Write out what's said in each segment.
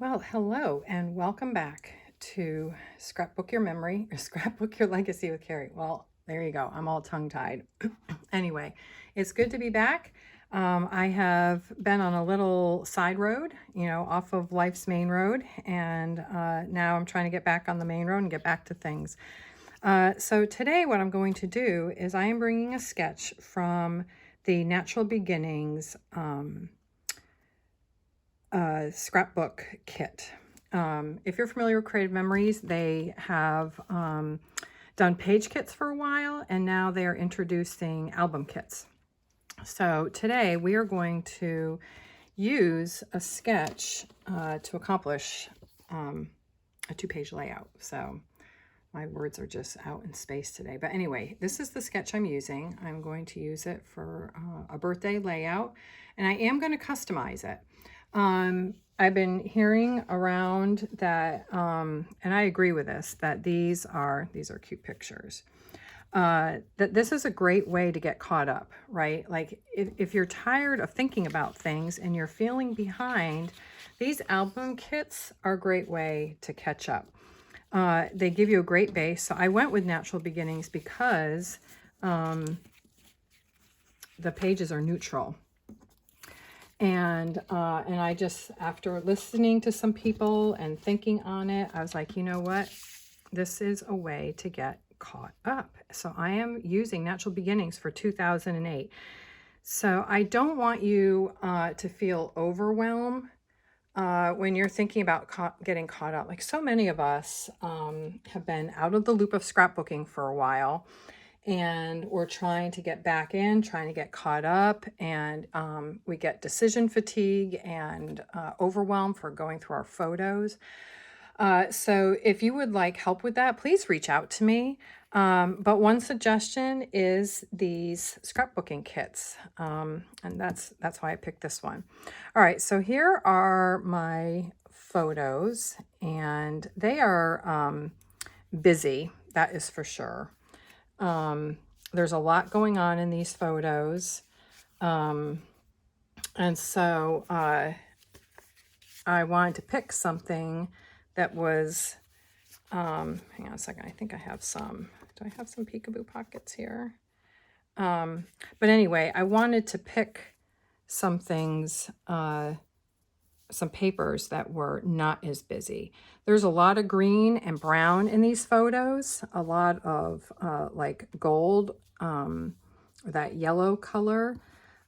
Well, hello and welcome back to Scrapbook Your Memory or Scrapbook Your Legacy with Carrie. Well, there you go. I'm all tongue-tied. Anyway, it's good to be back. I have been on a little side road, off of life's main road, and now I'm trying to get back on the main road and get back to things. So today what I'm going to do is I am bringing a sketch from the Natural Beginnings scrapbook kit. If you're familiar with Creative Memories, they have done page kits for a while, and now they are introducing album kits. So today we are going to use a sketch to accomplish a two-page layout. So my words are just out in space today. But anyway, this is the sketch I'm using. I'm going to use it for a birthday layout, and I am going to customize it. I've been hearing around that, and I agree with this, that these are cute pictures. That this is a great way to get caught up, right? Like if you're tired of thinking about things and you're feeling behind, these album kits are a great way to catch up. They give you a great base. So I went with Natural Beginnings because the pages are neutral. And I just, after listening to some people and thinking on it, I was like, you know what? This is a way to get caught up. So I am using Natural Beginnings for 2008. So I don't want you to feel overwhelmed when you're thinking about getting caught up. Like so many of us have been out of the loop of scrapbooking for a while, and we're trying to get back in, trying to get caught up, and we get decision fatigue and overwhelmed for going through our photos. So if you would like help with that, please reach out to me. But one suggestion is these scrapbooking kits, and that's why I picked this one. All right, so here are my photos, and they are busy, that is for sure. There's a lot going on in these photos. And so I wanted to pick something that was, hang on a second, I think I have some, do I have some peekaboo pockets here? But anyway, I wanted to pick some things, some papers that were not as busy. There's a lot of green and brown in these photos, a lot of like gold, that yellow color.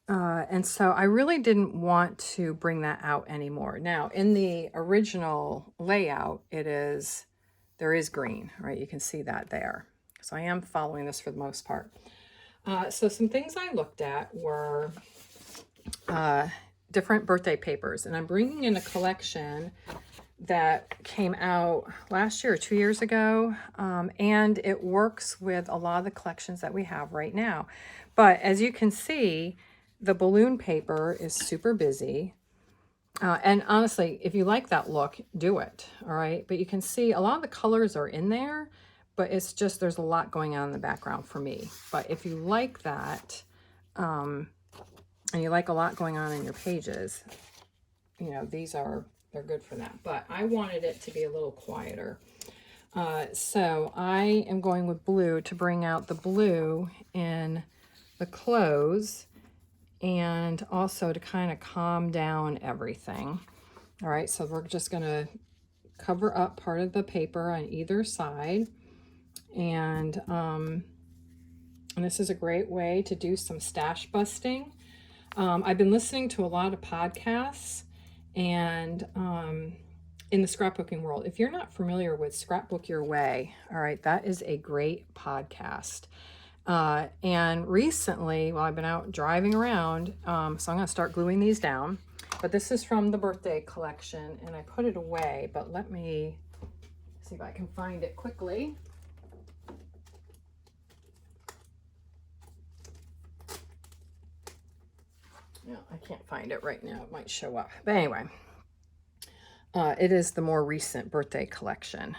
And so I really didn't want to bring that out anymore. Now, in the original layout, there is green, right? You can see that there. So I am following this for the most part. So some things I looked at were different birthday papers, and I'm bringing in a collection that came out last year or 2 years ago, and it works with a lot of the collections that we have right now. But as you can see, the balloon paper is super busy, and honestly, if you like that look, do it, all right? But you can see a lot of the colors are in there, but it's just there's a lot going on in the background for me. But if you like that, and you like a lot going on in your pages, they're good for that. But I wanted it to be a little quieter. So I am going with blue to bring out the blue in the clothes and also to kind of calm down everything. All right, so we're just going to cover up part of the paper on either side. And this is a great way to do some stash busting. I've been listening to a lot of podcasts and in the scrapbooking world. If you're not familiar with Scrapbook Your Way, all right, that is a great podcast. And recently, while I've been out driving around, so I'm going to start gluing these down. But this is from the birthday collection, and I put it away. But let me see if I can find it quickly. No, I can't find it right now. It might show up. But anyway, it is the more recent birthday collection.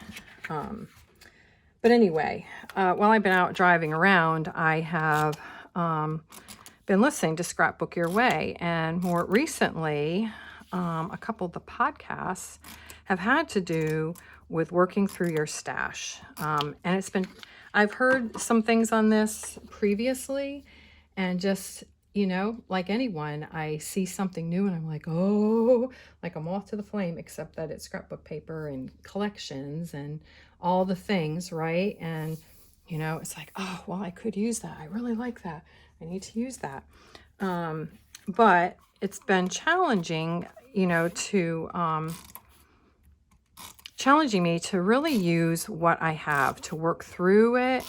But anyway, while I've been out driving around, I have been listening to Scrapbook Your Way. And more recently, a couple of the podcasts have had to do with working through your stash. And I've heard some things on this previously, and just, like anyone, I see something new and I'm like, oh, like I'm off to the flame, except that it's scrapbook paper and collections and all the things, right? And, it's like, oh, well, I could use that. I really like that. I need to use that. But it's been challenging, challenging me to really use what I have to work through it.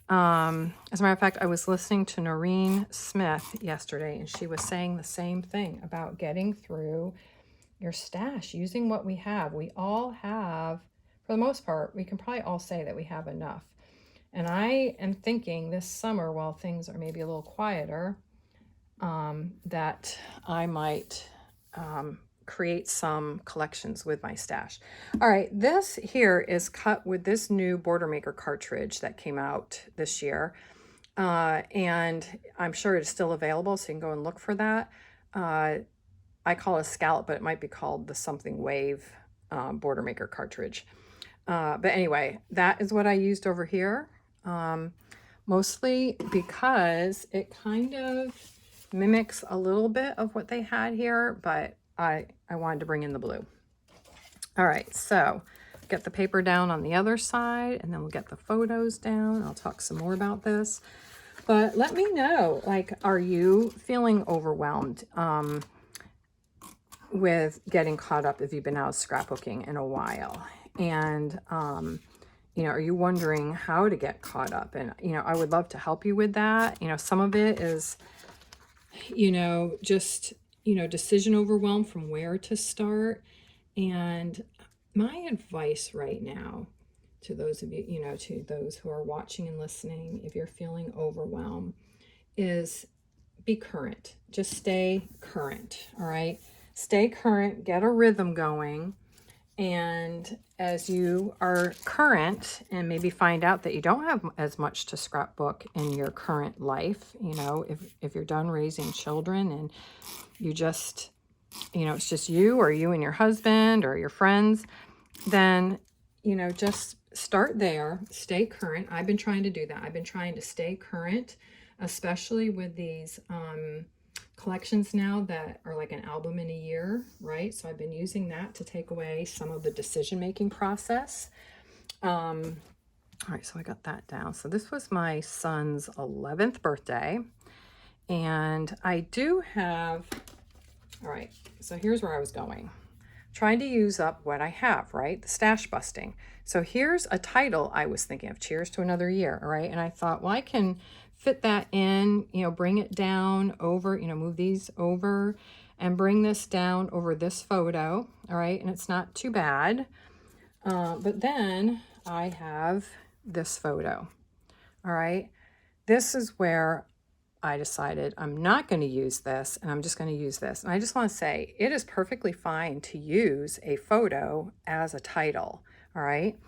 As a matter of fact, I was listening to Noreen Smith yesterday, and she was saying the same thing about getting through your stash, using what we have. We all have, for the most part, we can probably all say that we have enough. And I am thinking this summer, while things are maybe a little quieter, that I might create some collections with my stash. All right, this here is cut with this new Border Maker cartridge that came out this year. And I'm sure it's still available, so you can go and look for that. I call it a scallop, but it might be called the something wave Border Maker cartridge. But anyway, that is what I used over here. Mostly because it kind of mimics a little bit of what they had here, but I wanted to bring in the blue. All right, so get the paper down on the other side, and then we'll get the photos down. I'll talk some more about this. But let me know, like, are you feeling overwhelmed with getting caught up if you've been out scrapbooking in a while? And, are you wondering how to get caught up? And, I would love to help you with that. Some of it is, just, decision overwhelm from where to start. And my advice right now to those of you, to those who are watching and listening, if you're feeling overwhelmed, is be current. Just stay current, all right? Stay current, get a rhythm going. And as you are current and maybe find out that you don't have as much to scrapbook in your current life, if you're done raising children and you just, it's just you or you and your husband or your friends, then, just start there, stay current. I've been trying to do that. I've been trying to stay current, especially with these collections now that are like an album in a year, right? So I've been using that to take away some of the decision-making process. All right, so I got that down. So this was my son's 11th birthday. And I do have, all right, so here's where I was going. Trying to use up what I have, right? The stash busting. So here's a title I was thinking of, Cheers to Another Year, all right? And I thought, well, I can fit that in, bring it down over, move these over and bring this down over this photo, all right? And it's not too bad. But then I have this photo, all right? This is where I decided I'm not going to use this, and I'm just going to use this. And I just want to say it is perfectly fine to use a photo as a title, all right?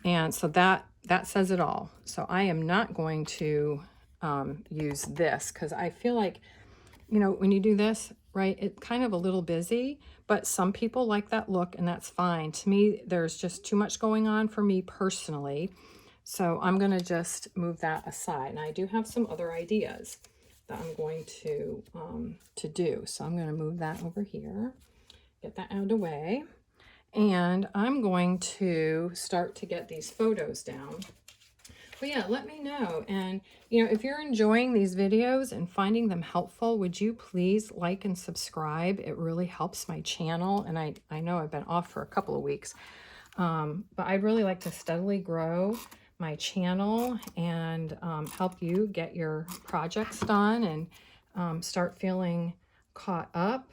And so that says it all. So I am not going to use this because I feel like, when you do this, right, it's kind of a little busy, but some people like that look, and that's fine. To me, there's just too much going on for me personally. So I'm going to just move that aside. And I do have some other ideas that I'm going to do. So I'm going to move that over here, get that out of the way. And I'm going to start to get these photos down. But yeah, let me know. And, if you're enjoying these videos and finding them helpful, would you please like and subscribe? It really helps my channel. And I know I've been off for a couple of weeks, but I'd really like to steadily grow my channel and help you get your projects done and start feeling caught up.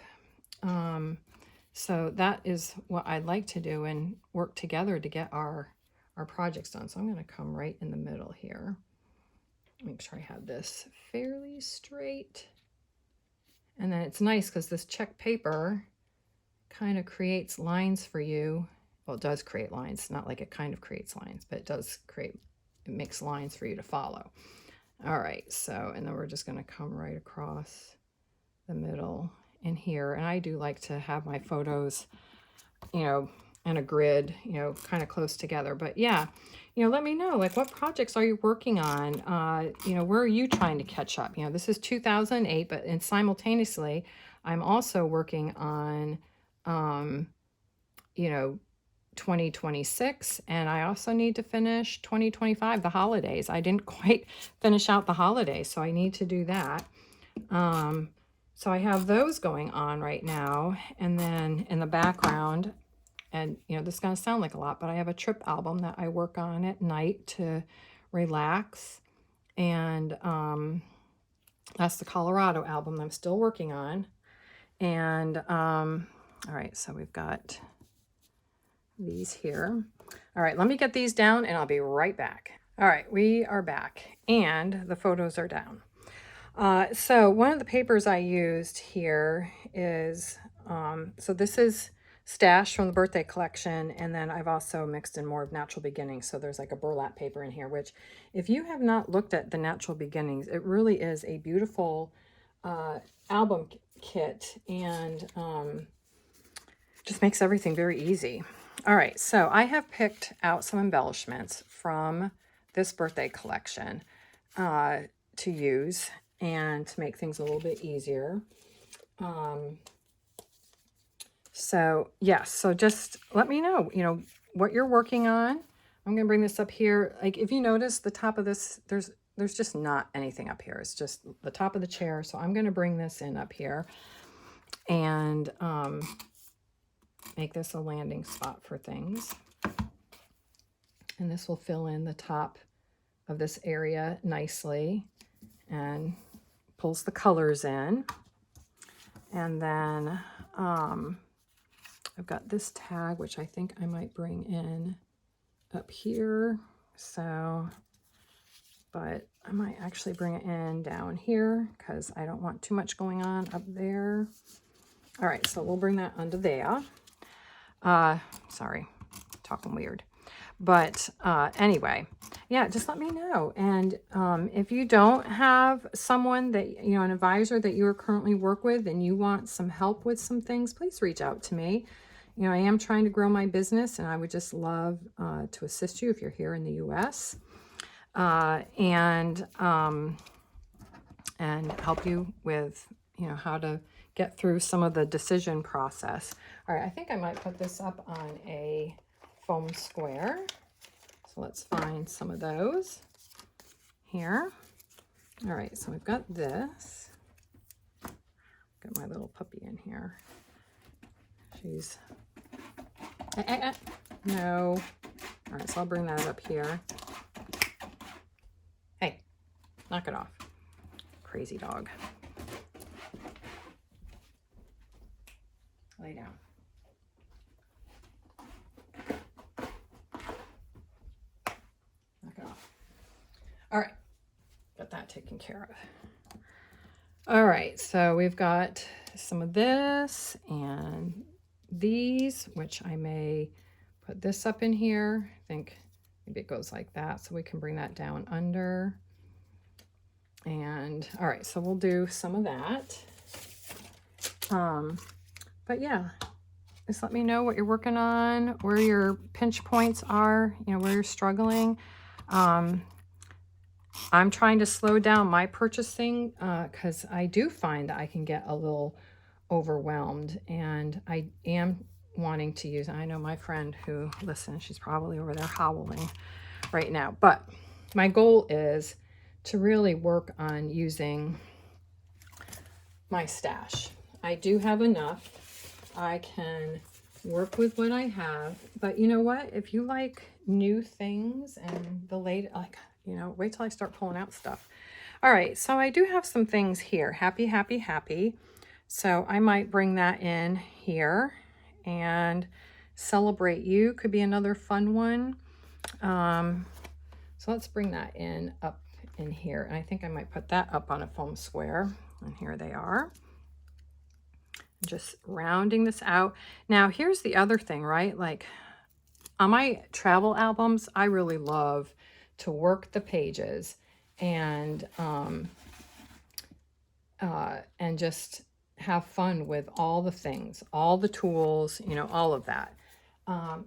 So that is what I'd like to do and work together to get our projects done. So I'm going to come right in the middle here. Make sure I have this fairly straight. And then it's nice because this check paper kind of creates lines for you. Well, it does create lines, not like it kind of creates lines, but it makes lines for you to follow. All right, so, and then we're just going to come right across the middle in here. And I do like to have my photos, you know, in a grid, you know, kind of close together. But yeah, you know, let me know, like, what projects are you working on? You know, where are you trying to catch up? You know, this is 2008, but and simultaneously, I'm also working on, you know, 2026, and I also need to finish 2025, the holidays. I didn't quite finish out the holidays, so I need to do that. So I have those going on right now, and then in the background, and you know, this is going to sound like a lot, but I have a trip album that I work on at night to relax, and that's the Colorado album I'm still working on. And all right, so we've got these here. All right, let me get these down and I'll be right back. All right, we are back and the photos are down. So one of the papers I used here is, so this is Stash from the birthday collection, and then I've also mixed in more of Natural Beginnings. So there's like a burlap paper in here, which if you have not looked at the Natural Beginnings, it really is a beautiful album kit, and just makes everything very easy. All right, so I have picked out some embellishments from this birthday collection to use and to make things a little bit easier. So yes, so just let me know, you know, what you're working on. I'm going to bring this up here. Like, if you notice the top of this, there's just not anything up here. It's just the top of the chair. So I'm going to bring this in up here and make this a landing spot for things. And this will fill in the top of this area nicely and pulls the colors in. And then I've got this tag, which I think I might bring in up here. So, but I might actually bring it in down here because I don't want too much going on up there. All right, so we'll bring that under there. Sorry, talking weird. But anyway, yeah, just let me know. And if you don't have someone that, you know, an advisor that you currently work with and you want some help with some things, please reach out to me. You know, I am trying to grow my business, and I would just love to assist you if you're here in the U.S. And help you with, you know, how to get through some of the decision process. All right, I think I might put this up on a foam square. So let's find some of those here. All right, so we've got this. Got my little puppy in here. She's no. All right, so I'll bring that up here. Hey, knock it off. Crazy dog. Lay down. Knock it off. All right, got that taken care of. All right, so we've got some of this and these, which I may put this up in here. I think maybe it goes like that, so we can bring that down under. And all right, so we'll do some of that. But yeah, just let me know what you're working on, where your pinch points are, you know, where you're struggling. I'm trying to slow down my purchasing because I do find that I can get a little overwhelmed, and I am wanting to use, I know my friend who listens, she's probably over there howling right now, but my goal is to really work on using my stash. I do have enough. I can work with what I have, but you know what? If you like new things and the late, like, you know, wait till I start pulling out stuff. All right, so I do have some things here. Happy, happy, happy. So I might bring that in here, and Celebrate You could be another fun one. So let's bring that in up in here. And I think I might put that up on a foam square. And here they are. Just rounding this out. Now, here's the other thing, right? Like on my travel albums, I really love to work the pages and just have fun with all the things, all the tools, you know, all of that.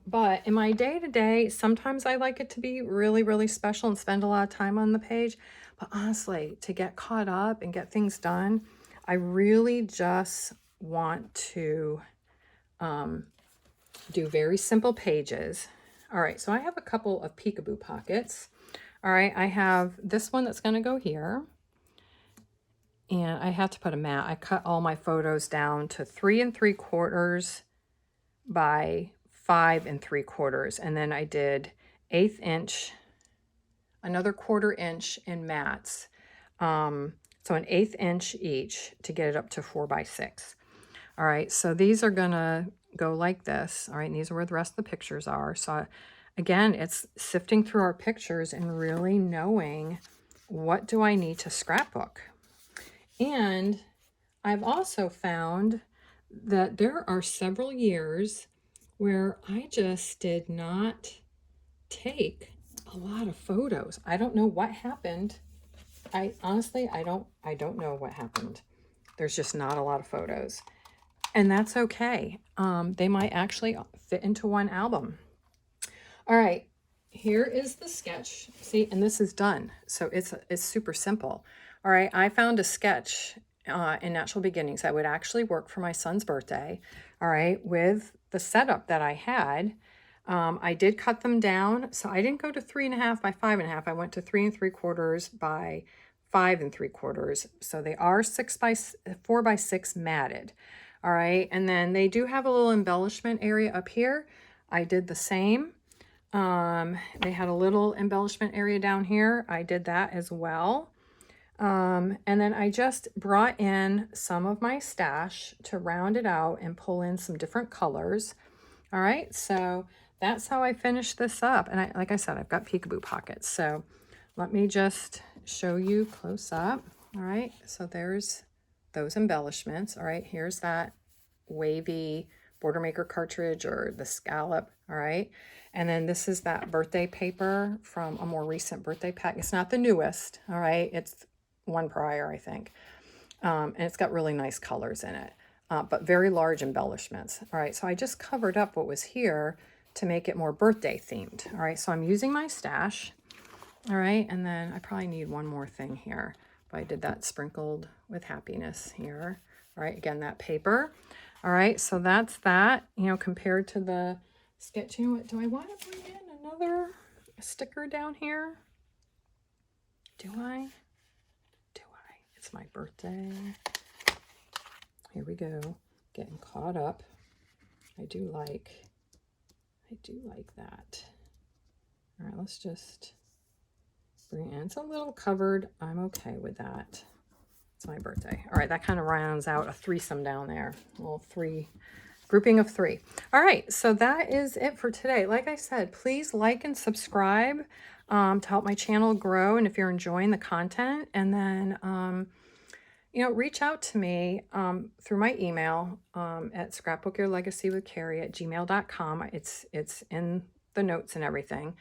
But in my day-to-day, sometimes I like it to be really, really special and spend a lot of time on the page. But honestly, to get caught up and get things done, I really just want to do very simple pages. All right, so I have a couple of peekaboo pockets. All right, I have this one that's going to go here. And I have to put a mat. I cut all my photos down to 3 3/4 by 5 3/4. And then I did 1/8 inch, another 1/4 inch in mats. So an 1/8 inch each to get it up to 4 by 6. All right, so these are gonna go like this. All right, and these are where the rest of the pictures are. So again, it's sifting through our pictures and really knowing what do I need to scrapbook. And I've also found that there are several years where I just did not take a lot of photos. I don't know what happened. I honestly, I don't know what happened. There's just not a lot of photos. And that's okay. They might actually fit into one album. All right, here is the sketch. See, and this is done. So it's super simple. All right, I found a sketch in Natural Beginnings that would actually work for my son's birthday. All right, with the setup that I had. I did cut them down. So I didn't go to 3.5 by 5.5. I went to 3 3/4 by 5 3/4. So they are 4 by 6 matted. All right, and then they do have a little embellishment area up here. I did the same. They had a little embellishment area down here. I did that as well. And then I just brought in some of my stash to round it out and pull in some different colors. All right, so that's how I finished this up. And like I said, I've got peekaboo pockets. So let me just show you close up. All right, so there's those embellishments. All right, here's that wavy border maker cartridge or the scallop. All right, and then this is that birthday paper from a more recent birthday pack. It's not the newest. All right, it's one prior, I think. And it's got really nice colors in it, but very large embellishments. All right, so I just covered up what was here to make it more birthday themed. All right, so I'm using my stash. All right, and then I probably need one more thing here. But I did that sprinkled with happiness here. All right, again, that paper. All right, so that's that, you know, compared to the sketch. You know what, do I want to bring in another sticker down here? Do I? It's my birthday. Here we go. Getting caught up. I do like that. All right, let's just bring it in. It's a little covered. I'm okay with that. It's my birthday. All right, that kind of rounds out a threesome down there. A little grouping of 3. All right, so that is it for today. Like I said, please like and subscribe to help my channel grow. And if you're enjoying the content, and then, you know, reach out to me through my email at scrapbookyourlegacywithcarrie@gmail.com. It's in the notes and everything.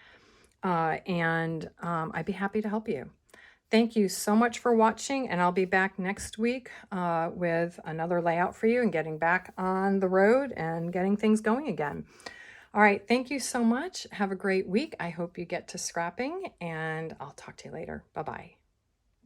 And I'd be happy to help you. Thank you so much for watching, and I'll be back next week with another layout for you and getting back on the road and getting things going again. All right, thank you so much. Have a great week. I hope you get to scrapping, and I'll talk to you later. Bye-bye.